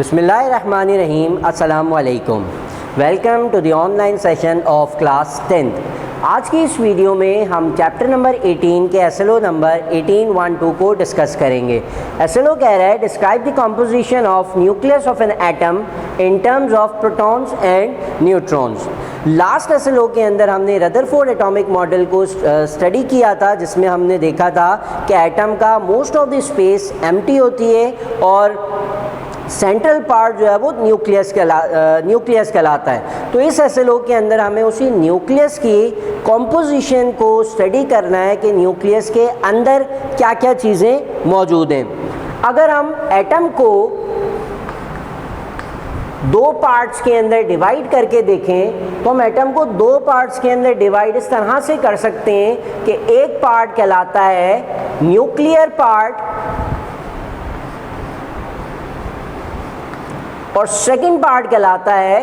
बिस्मिल्लाहिर्रहमानिर्रहीम, अस्सलाम वालेकुम। Welcome to the online session of class 10th। आज की इस वीडियो में हम चैप्टर नंबर 18 के एसएलओ नंबर 18.1.2 को डिस्कस करेंगे। एसएलओ कह रहा है describe the composition of nucleus of an atom in terms of protons and neutrons. Last SLO के अंदर हमने रदरफोर्ड एटॉमिक मॉडल को स्टडी किया था, जिसमें हमने देखा था कि एटम का most of the space empty होती है और सेंट्रल पार्ट जो है वो न्यूक्लियस कहलाता है। तो इस एसएलओ के अंदर हमें उसी न्यूक्लियस की कॉम्पोजिशन को स्टडी करना है कि न्यूक्लियस के अंदर क्या क्या चीज़ें मौजूद हैं। अगर हम एटम को दो पार्ट्स के अंदर डिवाइड करके देखें तो हम एटम को दो पार्ट्स के अंदर डिवाइड इस तरह से कर सकते हैं कि एक पार्ट कहलाता है न्यूक्लियर पार्ट और सेकंड पार्ट कहलाता है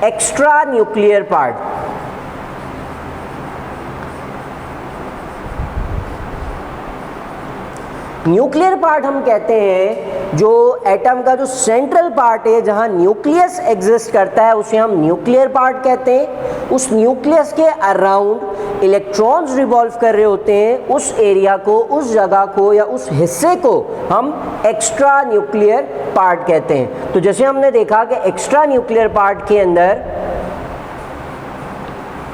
extra nuclear part. Nuclear part हम कहते हैं जो एटम का जो सेंट्रल पार्ट है, जहां न्यूक्लियस एग्जिस्ट करता है, उसे हम न्यूक्लियर पार्ट कहते हैं। उस न्यूक्लियस के अराउंड इलेक्ट्रॉन्स रिवॉल्व कर रहे होते हैं। उस एरिया को, उस जगह को या उस हिस्से को हम एक्स्ट्रा न्यूक्लियर पार्ट कहते हैं। तो जैसे हमने देखा कि एक्स्ट्रा न्यूक्लियर पार्ट के अंदर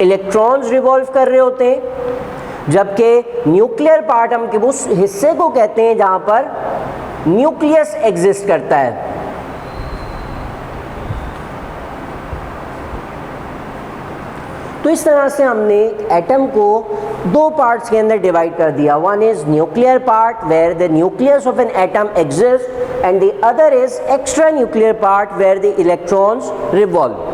इलेक्ट्रॉन्स रिवॉल्व कर रहे होते हैं, जबकि न्यूक्लियर पार्ट हम उस हिस्से को कहते हैं जहां पर न्यूक्लियस एग्जिस्ट करता है। तो इस तरह से हमने एटम को दो पार्ट्स के अंदर डिवाइड कर दिया। One is nuclear part where the nucleus of an atom exist and the other is extra nuclear part where the electrons revolve.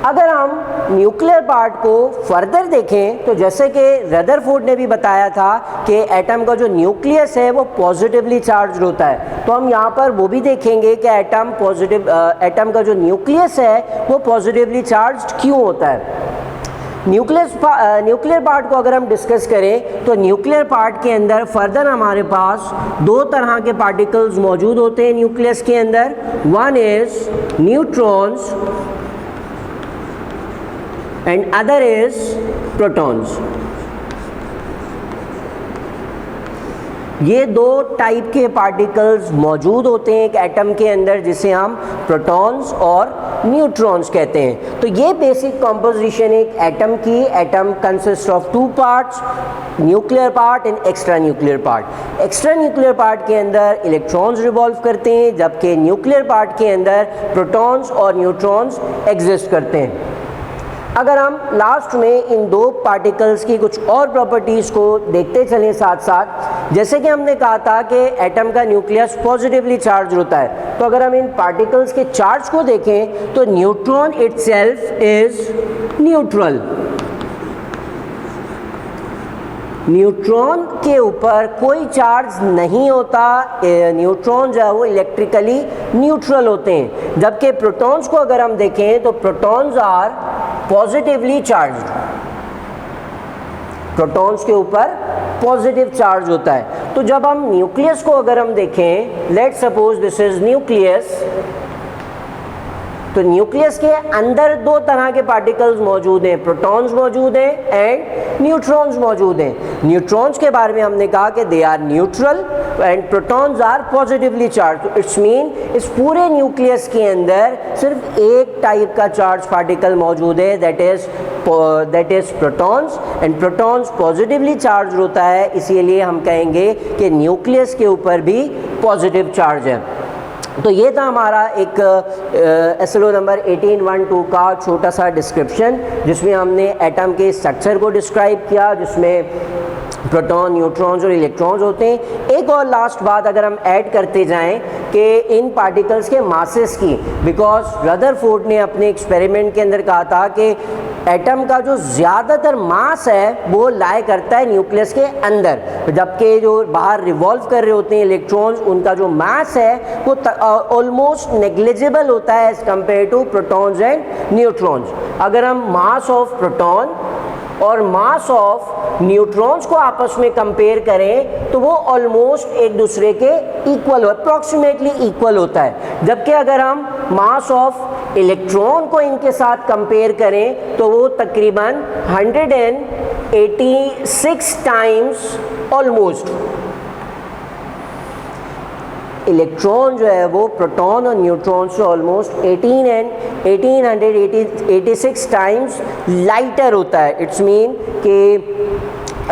अगर हम न्यूक्लियर पार्ट को फर्दर देखें तो जैसे कि रदरफोर्ड ने भी बताया था कि एटम का जो न्यूक्लियस है वो पॉजिटिवली चार्ज होता है, तो हम यहाँ पर वो भी देखेंगे कि एटम का जो न्यूक्लियस है वो पॉजिटिवली चार्ज क्यों होता है। न्यूक्लियर पार्ट को अगर हम डिस्कस करें तो न्यूक्लियर पार्ट के अंदर फर्दर हमारे पास दो तरह के पार्टिकल्स मौजूद होते हैं न्यूक्लियस के अंदर। One is neutrons and other is protons। ये दो टाइप के पार्टिकल्स मौजूद होते हैं एक एटम के अंदर, जिसे हम प्रोटॉन्स और न्यूट्रॉन्स कहते हैं। तो ये बेसिक कंपोजिशन एक एटम की। Atom consist of two parts, nuclear part and extra nuclear part. Extra nuclear part के अंदर इलेक्ट्रॉन्स रिवॉल्व करते हैं, जबकि न्यूक्लियर पार्ट के अंदर प्रोटॉन्स और न्यूट्रॉन्स एग्जिस्ट करते हैं। अगर हम लास्ट में इन दो पार्टिकल्स की कुछ और प्रॉपर्टीज़ को देखते चलें साथ साथ, जैसे कि हमने कहा था कि एटम का न्यूक्लियस पॉजिटिवली चार्ज होता है, तो अगर हम इन पार्टिकल्स के चार्ज को देखें तो neutron itself is neutral. Neutron के ऊपर कोई चार्ज नहीं होता। न्यूट्रॉन जो है वो इलेक्ट्रिकली न्यूट्रल होते हैं, जबकि प्रोटॉन्स को अगर हम देखें तो protons are positively charged. Protons के ऊपर पॉजिटिव चार्ज होता है। तो जब हम न्यूक्लियस को अगर हम देखें, let's suppose this is nucleus, तो न्यूक्लियस के अंदर दो तरह के पार्टिकल्स मौजूद हैं, प्रोटॉन्स मौजूद हैं एंड न्यूट्रॉन्स मौजूद हैं। न्यूट्रॉन्स के बारे में हमने कहा कि they are neutral and protons are positively charge. It's mean इस पूरे न्यूक्लियस के अंदर सिर्फ एक टाइप का चार्ज पार्टिकल मौजूद है, that is protons, and protons positively charge होता है, इसीलिए हम कहेंगे कि न्यूक्लियस के ऊपर भी पॉजिटिव चार्ज है। तो ये था हमारा एक एसएलओ नंबर 18.1.2 का छोटा सा डिस्क्रिप्शन, जिसमें हमने एटम के स्ट्रक्चर को डिस्क्राइब किया, जिसमें प्रोटॉन, न्यूट्रॉन्स और इलेक्ट्रॉन्स होते हैं। एक और लास्ट बात अगर हम ऐड करते जाएं कि इन पार्टिकल्स के मासेस की, बिकॉज रदरफोर्ड ने अपने एक्सपेरिमेंट के अंदर कहा था कि एटम का जो ज़्यादातर मास है वो लाए करता है न्यूक्लियस के अंदर, जबकि जो बाहर रिवॉल्व कर रहे होते हैं इलेक्ट्रॉन्स, उनका जो मास है वो ऑलमोस्ट नेग्लिजिबल होता है as compare to protons and neutrons. अगर हम मास ऑफ प्रोटॉन और मास ऑफ न्यूट्रॉन्स को आपस में कंपेयर करें तो वो ऑलमोस्ट एक दूसरे के इक्वल, अप्रॉक्सीमेटली इक्वल होता है। जबकि अगर हम मास ऑफ इलेक्ट्रॉन को इनके साथ कंपेयर करें तो वो तकरीबन 186 टाइम्स ऑलमोस्ट, इलेक्ट्रॉन जो है वो प्रोटॉन और न्यूट्रॉन से ऑलमोस्ट 1886 टाइम्स लाइटर होता है। इट्स मीन कि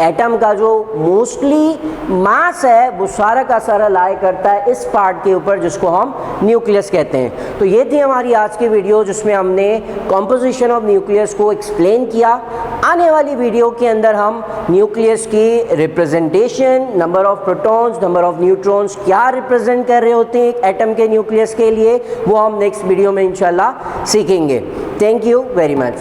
एटम का जो मोस्टली मास है वो सारा का सारा लाई करता है इस पार्ट के ऊपर जिसको हम न्यूक्लियस कहते हैं। तो ये थी हमारी आज की वीडियो जिसमें हमने कॉम्पोजिशन ऑफ न्यूक्लियस को एक्सप्लेन किया। आने वाली वीडियो के अंदर हम न्यूक्लियस की representation, number of protons, number of neutrons क्या रिप्रेजेंट कर रहे होते हैं एक एटम के न्यूक्लियस के लिए, वो हम नेक्स्ट वीडियो में इंशाल्लाह सीखेंगे। Thank you very much.